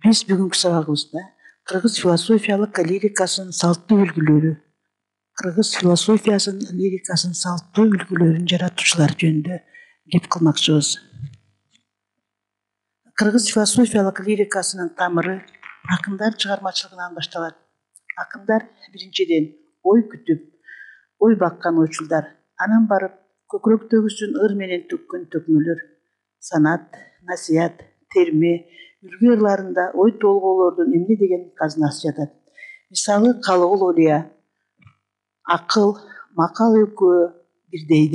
Биз бүгүнкү сабагыбызда кыргыз философиялык лирикасынын салттуу үлгүлөрү, кыргыз философиясынын лирикасынын салттуу үлгүлөрүн жаратуучулары жөнүндө кеп кылмакчыбыз. Кыргыз философиялык лирикасынын тамыры акындар чыгармачылыгынан башталат. Акындар биринчиден ой күтүп, ой баккан ойчулдар, анан барып көкүрөктөгүсүн ыр менен төккөн төкмөлөр, санат, насият, терме, үлгү ырларында ой толгоолордун эмне деген казынасы жатат. Мисалы Калыгул Олия, акыл, макал экөө бирдей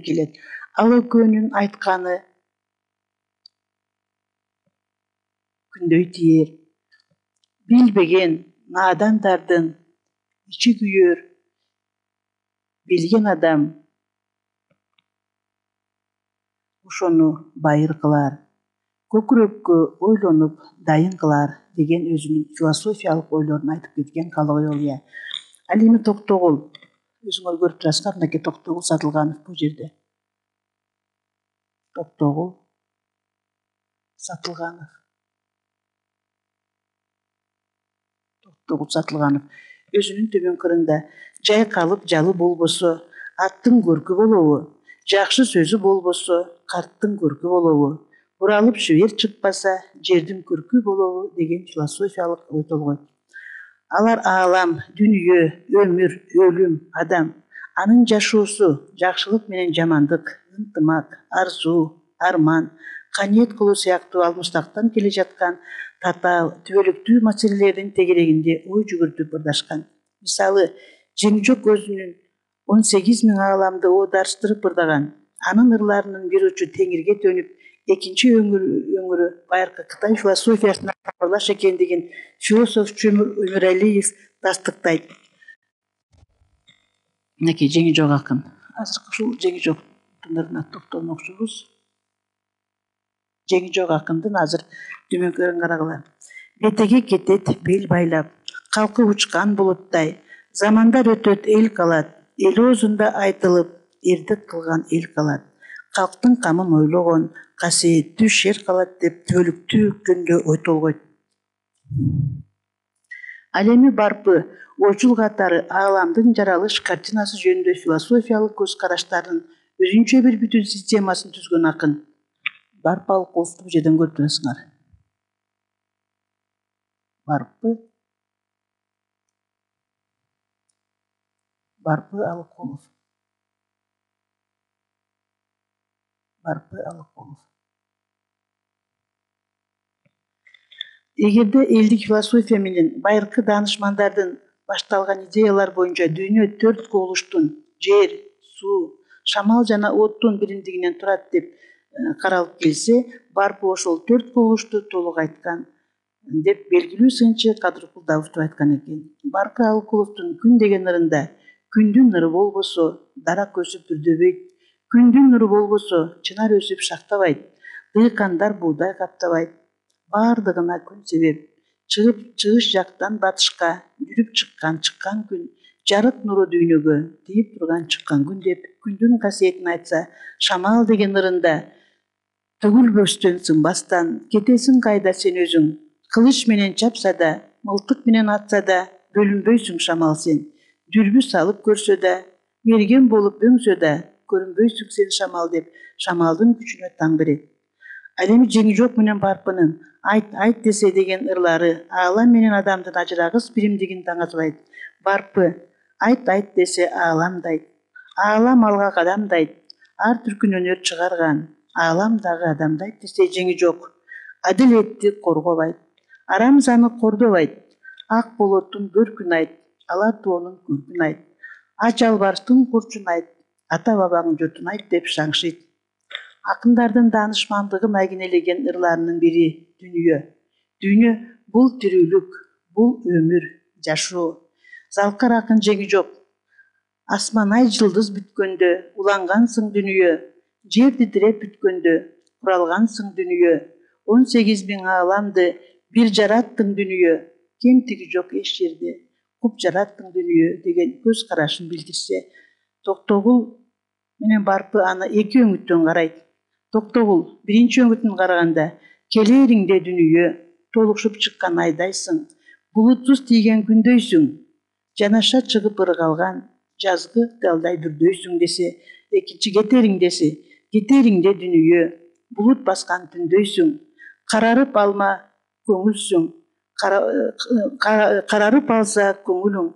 келет. Ал экөөнүн айтканы күндөй тиер. Билбеген наадандардын ичи күйөр, билген адам ошону байыр кылар. Көкүрөккө ойлонуп дайын кылар деген өзүнүн философиялык ойлорун айтып кеткен Калыгул Олия. Ал эми Токтогул, өзүңөр көрүп турасыздар, мынакей Токтогул Сатылганов бул жерде. Токтогул Сатылганов. Токтогул Сатылганов өзүнүн төмөн кырында жайкалып жалы болбосо, аттын көркү болобу, жакшы сөзү болбосо, карттын көркү болобу, буралып жибер чыкпаса, жердин көркү болобу деген философиялык ой толгойт. Алар аалам, дүнүйө, өмүр, өлүм, адам, анын жашоосу, жакшылык менен жамандык, ынтымак, арзуу, арман, каниет кылуу сыяктуу алмыштактан келе жаткан татаал, түбөлүктүү маселелердин тегерегинде ой жүгүртүп ырдашкан. Мисалы, Жеңжок өзүнүн 18.000 ааламды оодарыштырып ырдаган. Анын ырларынын бир учу теңирге төнүп, экинчи өңүрү байыркы Кытай философиясына тамырлаш экендигин философ Чөмүр Өмүралиев тастыктайт. Мынакей Жеңжок акын. Азыркы ушул Жеңжоктун ырына токтолмокчубуз. Жеңжок акындын азыр төмөнкү ырын карагыла. Бетеге кетет бел байлап, калкып учкан булуттай, замандар өтөт эл калат, эл оозунда айтылып, эрдик кылган эл калат. Калктын камын ойлогон, касиеттүү шер калат деп түбөлүктүү жөнүндө ой толгойт. Ал эми Барпы ойчул катары ааламдын жаралыш картинасы жөнүндө философиялык көз караштарынын өзүнчө бир бүтүн системасын түзгөн акын. Барпы Алыкуловду бул жерден көрүп турасыңар. Барпы Алыкулов. Барпы Алыкулов. Эгерде элдик философия менен байыркы даанышмандардын башталган идеялар боюнча дүйнө 4 кубулуштун жер, суу, шамал жана оттун биримдигинен турат деп каралып келсе, Барпы ошол 4 кубулушту толук айткан деп белгилүү сынчы Кадыр Кулдабов айткан экен. Барпы Алыкуловдун күн деген ырында күндүн нуру болбосо, дарак өсүп үрдөбөйт, күндүн нуру болбосо, чынар өсүп шактабайт, дыйкандар буудай каптабайт. Бардыгына күн себеп, чыгыш жактан батышка жүрүп чыккан күн, жарык нуру дүйнөгө тийип турган чыккан күн деп күндүн касиетин айтса, шамал деген ырында төгүлбөстөн сынбастан, кетесиң кайда сен өзүң, кылыч менен чапса да, мылтык менен атса да, бөлүнбөйсүң шамал сен, дүрбү салып көрсө да, мерген болуп өңсө да, көрүнбөйсүң сен шамал деп шамалдын күчүнө таң берет. Ал эми Жеңжок менен Барпынын айт десе деген ырлары аалам менен адамдын ажырагыс биримдигин таңазбайт. Барпы айт десе ааламдайт, аалам алга кадамдайт, ар түркүн өнөр чыгарган, аалам дагы адамдайт десе Жеңжок адилетти коргобайт, арамзаны кордобайт, ак болоттун бөркүн айт, ала тоонун көркүн айт, ач албарстын курчун айт, ата бабаң жотун айт деп шаңшыйт. Акындардын даанышмандыгын айгинелеген ырларынын бири дүйнө. Дүйнө бул тирүүлүк, бул өмүр, жашоо. Залкар акын Жеңжок асман ай жылдыз бүткөндө улангансың дүйнө, жер титиреп бүткөндө куралгансың дүйнө, 18.000 ааламды бир жараттың дүйнө, кемтиги жок эч жерде куп жараттың дүйнө деген көз карашын билдирсе, Токтогул менен Барпы аны эки өңүттөн карайт. Токтогул биринчи өңүтүн караганда келериңде дүнүйө толукшуп чыккан айдайсың, булутсуз тийген күндөйсүң, жанаша чыгып ыргалган жазгы далдай бүрдөйсүң десе, экинчи кетериңде дүнүйө булут баскан түндөйсүң, карарып алма көңүлсүң, карарып алса көңүлүң,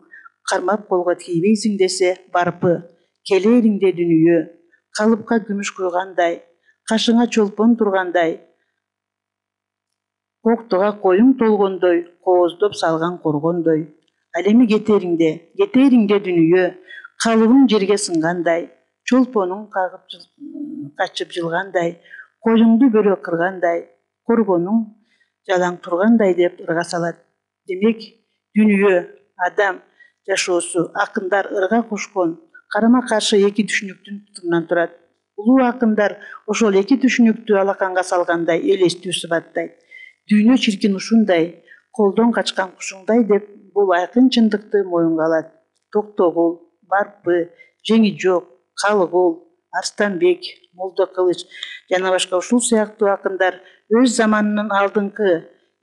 кармап колго тийбейсиң десе барпы, келериңде дүнүйө калыпка күмүш куйгандай, кашыңа чолпон тургандай, коктуга коюң толгондой, кооздоп салган коргондой. Ал эми кетериңде дүнүйө калыбың жерге сынгандай, чолпонуң качып жылгандай, коюңду бөлө кыргандай, коргонуң жалаң тургандай деп ырга салат. Демек, дүнүйө, адам жашоосу акындар ырга кошкон карама каршы эки түшүнүктүн тутумунан турат. Улуу акындар ошол эки түшүнүктү алаканга салгандай элестүү сыпаттайт. Дүйнө чиркин ушундай, колдон качкан кушуңдай деп бул айкын чындыкты моюнга алат. Токтогул, Барпы, Жеңи жок, Калыгул, Арстанбек, Молдо Кылыч жана башка ушул сыяктуу акындар өз заманынын алдыңкы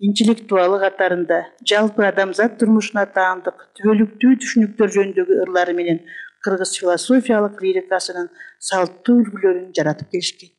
интеллектуалы катарында жалпы адамзат турмушуна таандык түбөлүктүү түшүнүктөр жөнүндөгү ырлары менен кыргыз философиялык лирикасынын салттуу үлгүлөрүн жаратып келишкен.